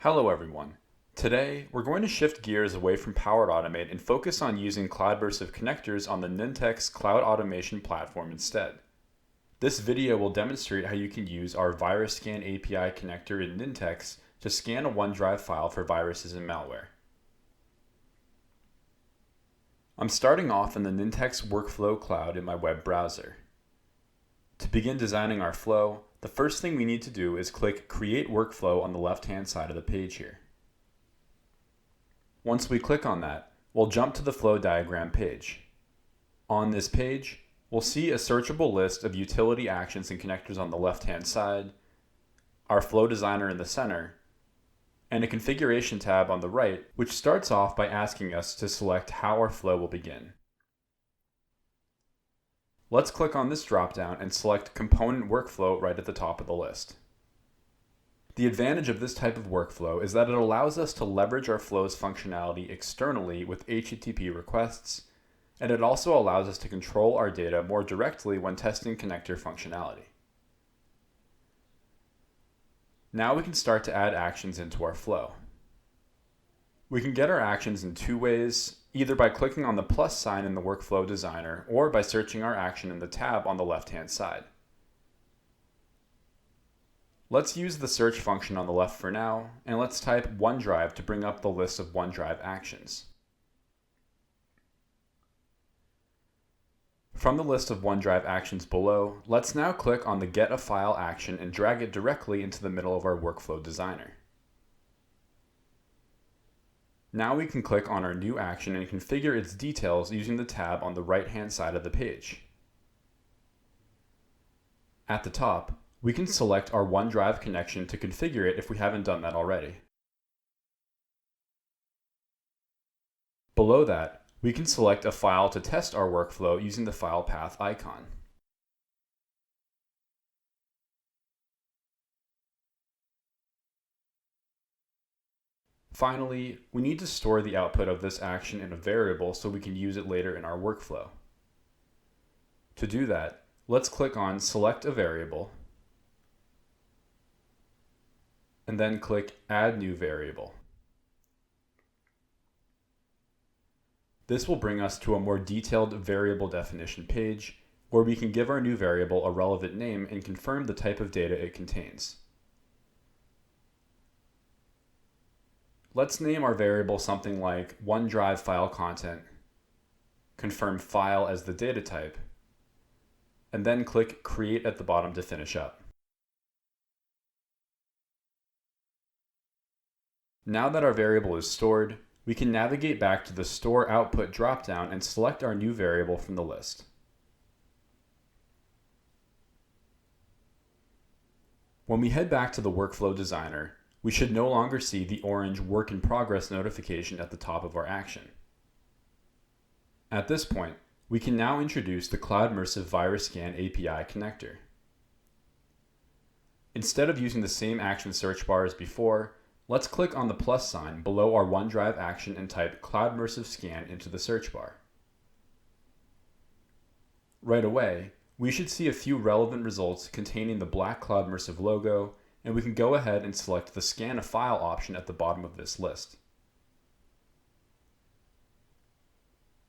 Hello everyone. Today, we're going to shift gears away from Powered Automate and focus on using Cloudmersive connectors on the Nintex Cloud Automation platform instead. This video will demonstrate how you can use our Virus Scan API connector in Nintex to scan a OneDrive file for viruses and malware. I'm starting off in the Nintex Workflow Cloud in my web browser. To begin designing our flow, the first thing we need to do is click Create Workflow on the left-hand side of the page here. Once we click on that, we'll jump to the flow diagram page. On this page, we'll see a searchable list of utility actions and connectors on the left-hand side, our flow designer in the center, and a configuration tab on the right, which starts off by asking us to select how our flow will begin. Let's click on this dropdown and select Component Workflow right at the top of the list. The advantage of this type of workflow is that it allows us to leverage our flow's functionality externally with HTTP requests, and it also allows us to control our data more directly when testing connector functionality. Now we can start to add actions into our flow. We can get our actions in two ways, either by clicking on the plus sign in the Workflow Designer or by searching our action in the tab on the left-hand side. Let's use the search function on the left for now, and let's type OneDrive to bring up the list of OneDrive actions. From the list of OneDrive actions below, let's now click on the Get a File action and drag it directly into the middle of our Workflow Designer. Now we can click on our new action and configure its details using the tab on the right-hand side of the page. At the top, we can select our OneDrive connection to configure it if we haven't done that already. Below that, we can select a file to test our workflow using the file path icon. Finally, we need to store the output of this action in a variable so we can use it later in our workflow. To do that, let's click on Select a Variable, and then click Add New Variable. This will bring us to a more detailed variable definition page, where we can give our new variable a relevant name and confirm the type of data it contains. Let's name our variable something like OneDrive file content, confirm file as the data type, and then click Create at the bottom to finish up. Now that our variable is stored, we can navigate back to the Store Output dropdown and select our new variable from the list. When we head back to the Workflow Designer, we should no longer see the orange Work in Progress notification at the top of our action. At this point, we can now introduce the Cloudmersive Virus Scan API connector. Instead of using the same action search bar as before, let's click on the plus sign below our OneDrive action and type Cloudmersive Scan into the search bar. Right away, we should see a few relevant results containing the black Cloudmersive logo, and we can go ahead and select the Scan a File option at the bottom of this list.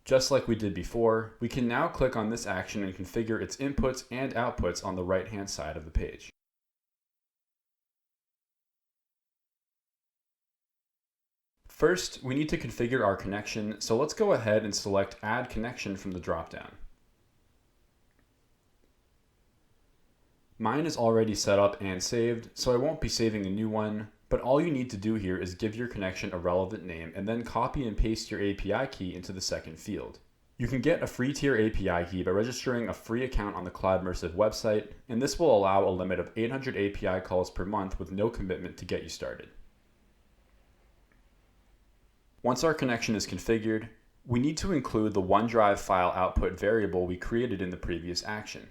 Just like we did before, we can now click on this action and configure its inputs and outputs on the right-hand side of the page. First, we need to configure our connection, so let's go ahead and select Add Connection from the dropdown. Mine is already set up and saved, so I won't be saving a new one, but all you need to do here is give your connection a relevant name and then copy and paste your API key into the second field. You can get a free tier API key by registering a free account on the Cloudmersive website, and this will allow a limit of 800 API calls per month with no commitment to get you started. Once our connection is configured, we need to include the OneDrive file output variable we created in the previous action.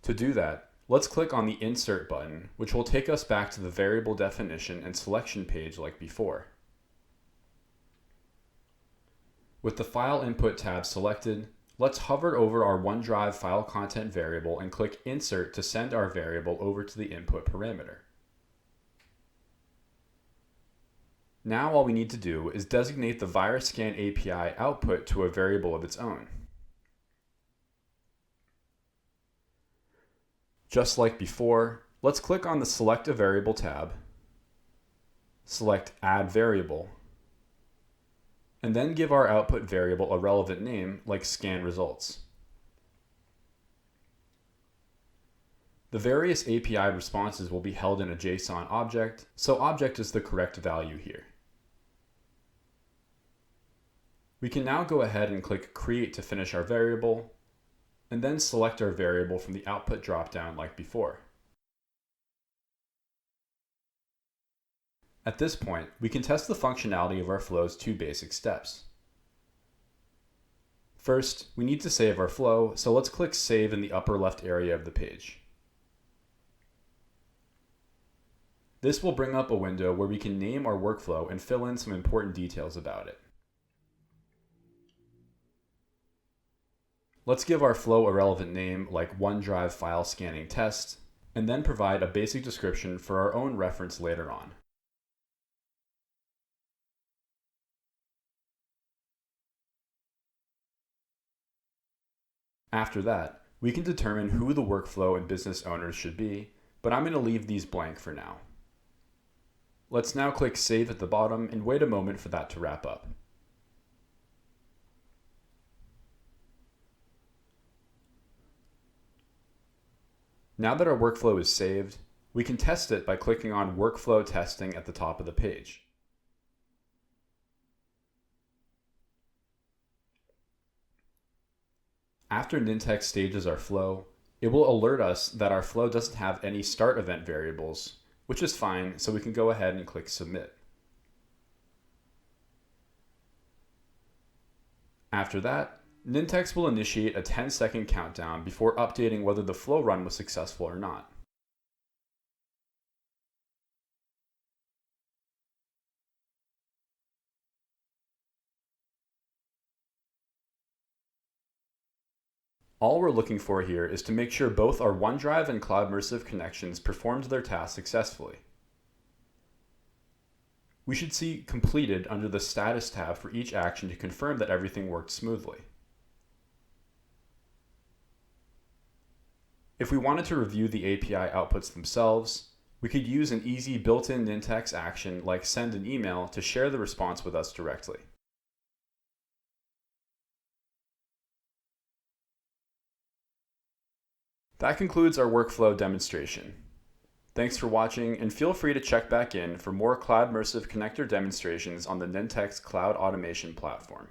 To do that, let's click on the Insert button, which will take us back to the variable definition and selection page like before. With the File Input tab selected, let's hover over our OneDrive file content variable and click Insert to send our variable over to the input parameter. Now all we need to do is designate the Virus Scan API output to a variable of its own. Just like before, let's click on the Select a Variable tab, select Add Variable, and then give our output variable a relevant name like Scan Results. The various API responses will be held in a JSON object, so object is the correct value here. We can now go ahead and click Create to finish our variable, and then select our variable from the output dropdown like before. At this point, we can test the functionality of our flow's two basic steps. First, we need to save our flow, so let's click Save in the upper left area of the page. This will bring up a window where we can name our workflow and fill in some important details about it. Let's give our flow a relevant name like OneDrive File Scanning Test, and then provide a basic description for our own reference later on. After that, we can determine who the workflow and business owners should be, but I'm going to leave these blank for now. Let's now click Save at the bottom and wait a moment for that to wrap up. Now that our workflow is saved, we can test it by clicking on Workflow Testing at the top of the page. After Nintex stages our flow, it will alert us that our flow doesn't have any start event variables, which is fine, so we can go ahead and click Submit. After that, Nintex will initiate a 10-second countdown before updating whether the flow run was successful or not. All we're looking for here is to make sure both our OneDrive and Cloudmersive connections performed their task successfully. We should see Completed under the Status tab for each action to confirm that everything worked smoothly. If we wanted to review the API outputs themselves, we could use an easy built-in Nintex action like Send an Email to share the response with us directly. That concludes our workflow demonstration. Thanks for watching, and feel free to check back in for more Cloudmersive connector demonstrations on the Nintex Cloud Automation platform.